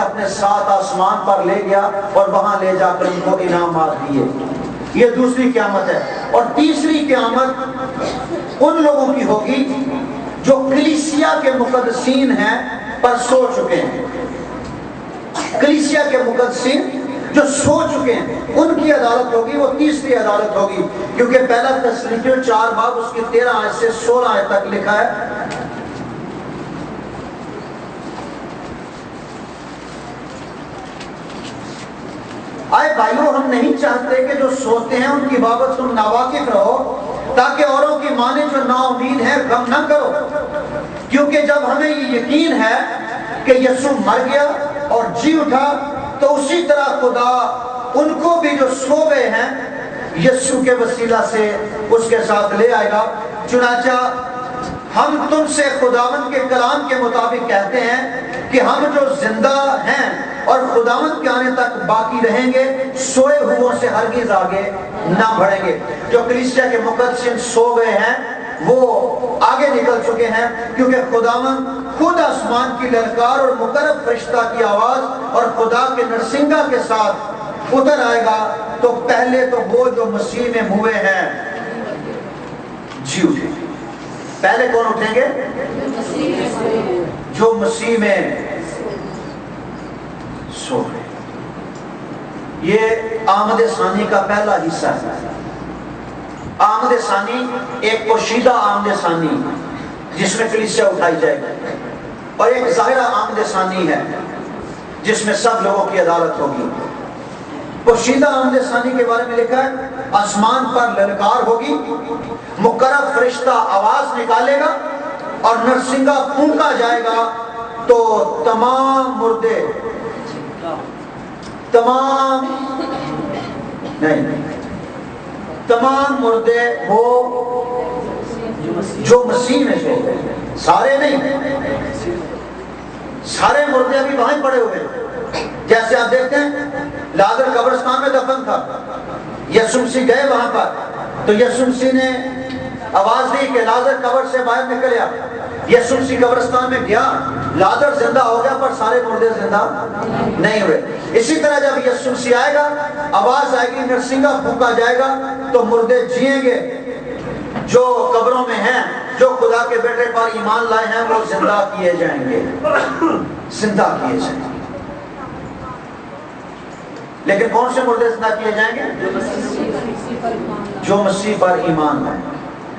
نے اپنے ساتھ آسمان پر لے گیا اور وہاں لے جا کر ان کو انعامات دیے. یہ دوسری قیامت ہے. اور تیسری قیامت ان لوگوں کی ہوگی جو کلیسیا کے مقدسین ہیں پر سو چکے ہیں. کلیسیا کے مقدسین جو سو چکے ہیں ان کی عدالت ہوگی، وہ تیسری عدالت ہوگی. کیونکہ پہلا تسلیمیہ 4 باب اس کی 13 آیت سے 16 آیت تک لکھا ہے. آئے بھائیو، ہم نہیں چاہتے کہ جو سوتے ہیں ان کی بابت تم ناواقف رہو، تاکہ اوروں کی مانے جو نا امید ہے غم نہ کرو. کیونکہ جب ہمیں یہ یقین ہے کہ یسوع مر گیا اور جی اٹھا، تو اسی طرح خدا ان کو بھی جو سو گئے ہیں یسوع کے وسیلہ سے اس کے ساتھ لے آئے گا. چنانچہ ہم تم سے خداوند کے کلام کے مطابق کہتے ہیں کہ ہم جو زندہ ہیں اور خداوند کے آنے تک باقی رہیں گے، سوئے ہوئوں سے ہرگز آگے نہ بڑھیں گے. جو کلیسیا کے مقدسین سو گئے ہیں وہ آگے نکل چکے ہیں، کیونکہ خداوند خود آسمان کی للکار اور مقرب فرشتہ کی آواز اور خدا کے نرسنگا کے ساتھ اتر آئے گا. تو پہلے تو وہ جو مسیح میں ہوئے ہیں جی اٹھیں گے. پہلے کون اٹھیں گے؟ جو مسیح میں سو گئے. یہ آمد ثانی کا پہلا حصہ ہے. آمد ثانی ایک پوشیدہ آمد ثانی جس میں کلیسیا اٹھائی جائے گی، اور ایک ظاہرہ آمد ثانی ہے جس میں سب لوگوں کی عدالت ہوگی. پوشیدہ آمد ثانی کے بارے میں لکھا ہے آسمان پر للکار ہوگی، مقرب فرشتہ آواز نکالے گا اور نرسنگا پھونکا جائے گا، تو تمام مردے تمام مردے وہ جو مسیح میں سو گئے. سارے نہیں، سارے مردے ابھی وہیں پڑے ہوئے. جیسے آپ دیکھتے ہیں لازر قبرستان میں دفن تھا، یسوع مسیح گئے وہاں پر، تو یسوع مسیح نے آواز دی کہ لازر قبر سے باہر نکل آ. یسوع مسیح قبرستان میں گیا، لازر زندہ ہو گیا، پر سارے مردے زندہ نہیں ہوئے. اسی طرح جب یسوع مسیح آئے گا، آواز آئے گی، نرسنگا پھونکا جائے گا، تو مردے جیئیں گے. جو قبروں میں ہیں، جو خدا کے بیٹے پر ایمان لائے ہیں، وہ زندہ کیے جائیں گے، زندہ کیے جائیں گے. لیکن کون سے مردے زندہ کیے جائیں گے؟ جو مسیح پر ایمان لائے.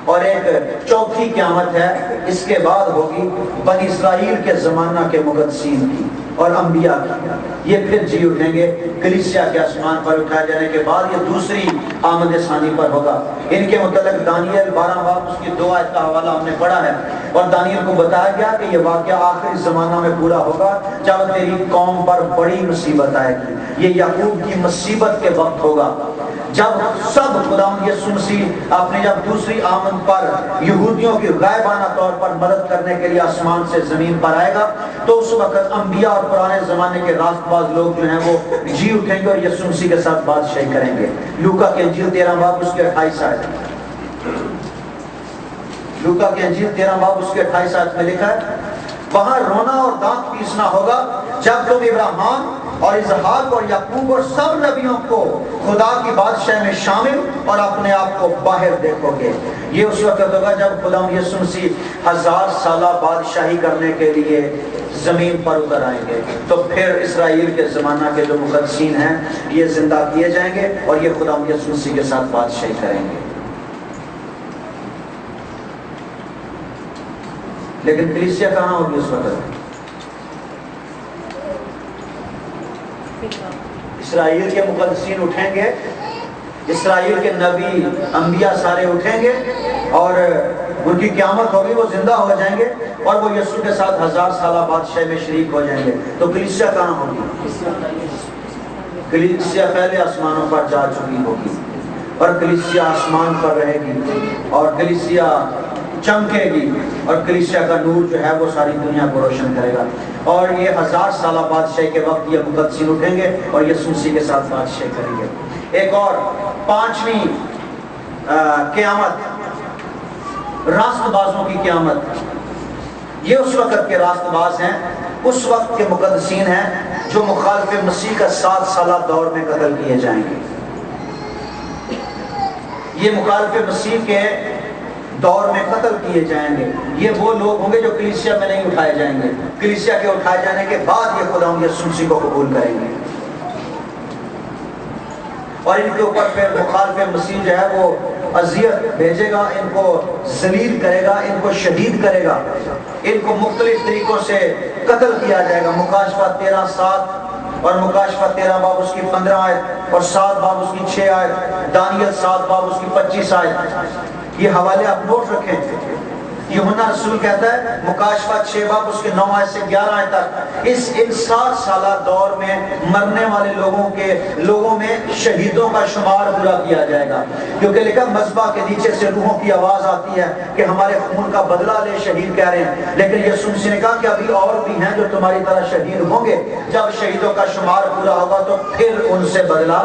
اور ایک چوتھی قیامت ہے، اس کے بعد ہوگی بنی اسرائیل کے زمانہ کے مقدسین کی اور انبیاء کی. یہ پھر جی اٹھیں گے کلیسیا کے آسمان پر اٹھائے جانے کے بعد. یہ دوسری آمد ثانی پر ہوگا. ان کے متعلق دانیل 12 باب اس کی 2 آیت کا حوالہ ہم نے پڑھا ہے، اور دانیل کو بتایا گیا کہ یہ واقعہ آخری زمانہ میں پورا ہوگا جب تیری قوم پر بڑی مصیبت آئے گی. یہ یعقوب کی مصیبت کے وقت ہوگا، جب سب خداوند یسوع مسیح اپنے جب دوسری آمد پر یہودیوں کی غائبانہ طور پر مدد کرنے کے لیے آسمان سے زمین پر آئے گا، تو اس وقت انبیاء اور پرانے زمانے کے راست باز لوگ جو ہیں وہ جی اٹھیں گے اور یسوع مسیح کے ساتھ بادشاہی کریں گے. لوکا کی انجیل 13 باب اس کے 28 آیت. لوکا کی انجیل 13 باب اس کے 28 آیت میں لکھا ہے وہاں رونا اور دانت پیسنا ہوگا جب تم ابراہیم اور اسحاق اور یعقوب اور سب نبیوں کو خدا کی بادشاہ میں شامل اور اپنے آپ کو باہر دیکھو گے. یہ اس وقت ہوگا جب خدا یسوع مسیح 1000 سالہ بادشاہی کرنے کے لیے زمین پر اتر آئیں گے. تو پھر اسرائیل کے زمانہ کے جو مقدسین ہیں یہ زندہ کیے جائیں گے اور یہ خدا یسوع مسیح کے ساتھ بادشاہی کریں گے. لیکن کلیسیا کہاں ہوگی اس وقت؟ اسرائیل کے مقدسین اٹھیں گے، اسرائیل کے نبی انبیاء سارے اٹھیں گے اور ان کی قیامت ہوگی، وہ زندہ ہو جائیں گے اور وہ یسوع کے ساتھ 1000 سالہ بادشاہی میں شریک ہو جائیں گے. تو کلیسیا کہاں ہوگی؟ کلیسیا پہلے آسمانوں پر جا چکی ہوگی اور کلیسیا آسمان پر رہے گی اور کلیسیا چمکے گی اور کلیسیا کا نور جو ہے وہ ساری دنیا کو روشن کرے گا. اور یہ 1000 سالہ بادشاہی کے وقت یہ مقدسین اٹھیں گے اور یسوع مسیح کے ساتھ بادشاہی کریں گے. ایک اور 5ویں قیامت، راست بازوں کی قیامت. یہ اس وقت کے راست باز ہیں اس وقت کے مقدسین ہیں جو مخالف مسیح کا 7 سالہ دور میں قتل کیے جائیں گے۔ یہ مخالف مسیح کے دور میں قتل کیے جائیں گے، یہ وہ لوگ ہوں گے جو کلیسیا میں نہیں اٹھائے جائیں گے، کلیسیا کے اٹھائے جانے کے بعد یہ خدا یسوع مسیح کو قبول کریں گے، اور ان کے اوپر پھر مخالف مسیح جو ہے وہ اذیت بھیجے گا، ان کو ذلیل کرے گا، ان کو شہید کرے گا، ان کو مختلف طریقوں سے قتل کیا جائے گا۔ مکاشفہ 13:7 اور مکاشفہ 13 باب اس کی 15 آیت اور 7 باب اس کی 6 آیت، دانیل 7 باب اس کی 25 آیت، یہ حوالے آپ نوٹ رکھیں۔ یوحنا رسول کہتا ہے مکاشفہ 6 باب اس کے 9 آیت سے 11 آیت تک، اس ان 7 سالہ دور میں مرنے والے لوگوں میں شہیدوں کا شمار پورا کیا جائے گا، کیونکہ لکھا مذبح کے نیچے سے روحوں کی آواز آتی ہے کہ ہمارے خون کا بدلہ لے، شہید کہہ رہے ہیں، لیکن یسوع مسیح نے کہا کہ ابھی اور بھی ہیں جو تمہاری طرح شہید ہوں گے، جب شہیدوں کا شمار پورا ہوگا تو پھر ان سے بدلہ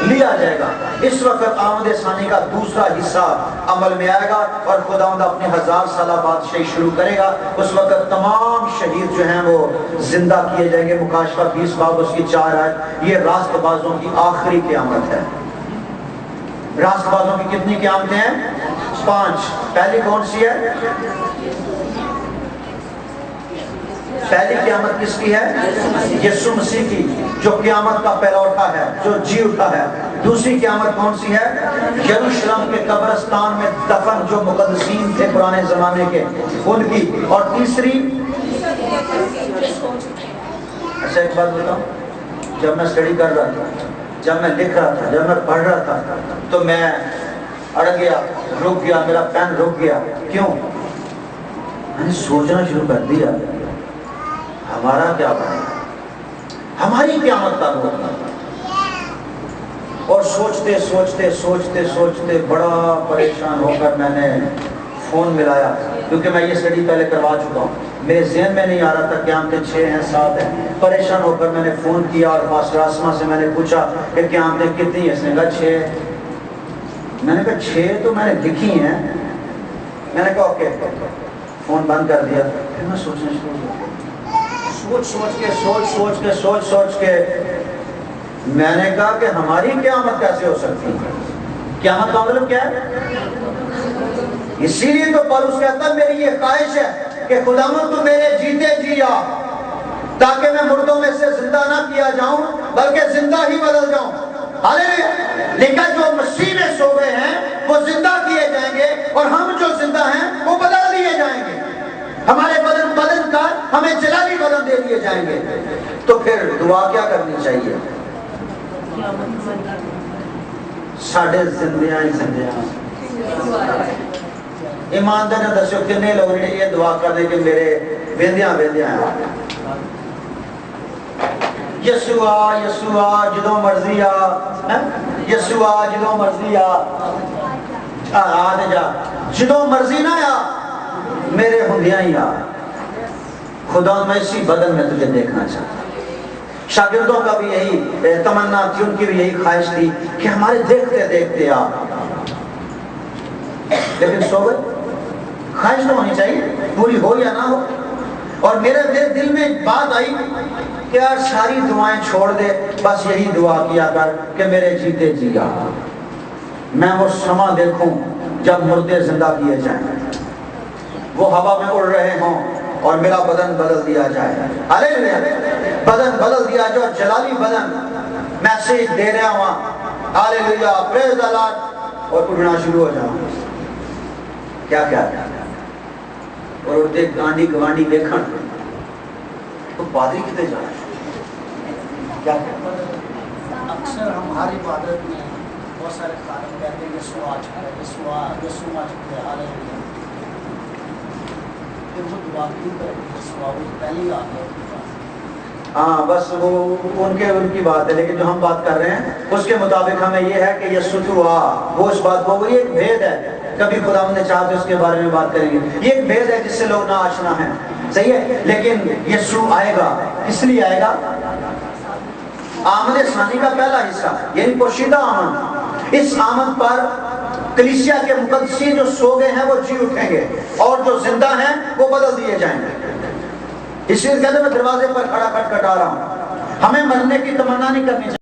لیا جائے گا۔ اس وقت آمد ثانی کا دوسرا حصہ عمل میں آئے گا اور خداوند اپنے 1000 سالہ بادشاہی شروع کرے گا۔ اس وقت تمام شہید جو ہیں وہ زندہ کیے جائیں گے۔ مکاشفہ 20 باب اس کی 4 آیت، یہ راست بازوں کی آخری قیامت ہے۔ راست بازوں کی کتنی قیامتیں ہیں؟ 5۔ پہلی کون سی ہے؟ پہلی قیامت کس کی ہے؟ یسوع مسیح کی، جو قیامت کا پہلا اٹھا ہے، جو جی اٹھا ہے۔ دوسری قیامت کون سی ہے؟ یروشلم کے قبرستان میں دفن جو مقدسین تھے پرانے زمانے کے، ان کی۔ اور تیسری، اچھا ایک بات بتاؤں، جب میں اسٹڈی کر رہا تھا، جب میں لکھ رہا تھا، جب میں پڑھ رہا تھا، تو میں اڑ گیا، رک گیا، میرا پین رک گیا۔ کیوں؟ میں نے سوچنا شروع کر دیا ہمارا کیا بنے گا، ہماری قیامت کا ہوگا۔ اور سوچتے سوچتے سوچتے سوچتے بڑا پریشان ہو کر میں نے فون ملایا، کیونکہ میں یہ اسٹڈی پہلے کروا چکا ہوں، میرے ذہن میں نہیں آ رہا تھا قیامتیں 6 ہیں 7 ہیں۔ پریشان ہو کر میں نے فون کیا اور پاسٹر آسما سے میں نے پوچھا کہ قیامتیں کتنی ہیں؟ اس نے کہا 6۔ میں نے کہا 6 تو میں نے لکھی ہیں۔ میں نے کہا اوکے، فون بند کر دیا۔ پھر میں سوچنا شروع ہو گیا، سوچ کے میں نے کہا کہ ہماری قیامت کیسے ہو سکتی ہے؟ قیامت کا مطلب کیا ہے؟ اسی لیے تو پولس کہتا ہے میری یہ خواہش ہے کہ خداوند تو میرے جیتے جیا، تاکہ میں مردوں میں سے زندہ نہ کیا جاؤں بلکہ زندہ ہی بدل جاؤں۔ ہاللیلویا۔ لیکن جو مسیح میں سو گئے ہیں وہ زندہ کیے جائیں گے، اور ہم جو زندہ ہیں وہ بدل دیے جائیں گے۔ ہمارے بدن کا ہمیں جلالی بدن دے دیے جائیں گے۔ تو پھر دعا کیا کرنی چاہیے؟ ساڑھے زندیاں ہی زندیاں۔ ایماندار نے دسو کتنے لوگ نے یہ دعا کر دے کہ میرے ویندیاں ویندیاں ہیں، یسوع آ، یسوع آ، جدوں مرضی آ، یسوع آ، جدوں مرضی آ، آ دے جا، جدوں مرضی نہ آ، میرے ہندیاں ہی آ۔ خدا میں اسی بدن میں تجھے دیکھنا چاہتا ہوں۔ شاگردوں کا بھی یہی تمنا تھی، ان کی بھی یہی خواہش تھی کہ ہمارے دیکھتے دیکھتے آ، لیکن سو گئے۔ خواہش تو ہونی چاہیے، پوری ہو یا نہ ہو۔ اور میرے دل میں ایک بات آئی کہ یار ساری دعائیں چھوڑ دے، بس یہی دعا کیا کر کہ میرے جیتے جیا میں وہ سما دیکھوں جب مردے زندہ کیے جائیں، وہ ہوا میں اڑ رہے ہوں اور میرا بدن بدل دیا جائے۔ ہاللیلویا۔ بدن بدل دیا جائے، جلالی بدن، میسیج دے رہا ہوں، ہاللیلویا، پریز دی لارڈ، اور اڑنا شروع ہو جاؤں۔ کیا اور اڑتے گانڈی گوانڈی دیکھن تو پادری کتے جانا کیا؟ اکثر ہماری عبادت میں بہت سارے خادم کہتے ہیں یسوع آ چکا ہے، یسوع آ چکا ہے، ہاللیلویا۔ پھر وہ دعا کیوں کریں گے؟ یسوع آ، وہ پہلی آ گیا۔ ہاں بس وہ ان کی بات ہے، لیکن جو ہم بات کر رہے ہیں اس کے مطابق ہمیں یہ ہے کہ یسوع تو آ، وہ اس بات کو، وہ ایک بھید ہے، کبھی خدا نے چاہا تو اس کے بارے میں بات کریں گے۔ یہ ایک بھید ہے جس سے لوگ نا آشنا ہیں، صحیح ہے، لیکن یسوع آئے گا، اس لیے آئے گا آمد ثانی کا پہلا حصہ، یعنی پوشیدہ آمد۔ اس آمد پر کلیسیا کے مقدسین جو سو گئے ہیں وہ جی اٹھیں گے، اور جو زندہ ہیں وہ بدل دیے جائیں گے۔ اس لیے کہتے ہیں میں دروازے پر کھڑا کھٹکھٹا رہا ہوں. ہمیں مرنے کی تمنا نہیں کرنی چاہیے.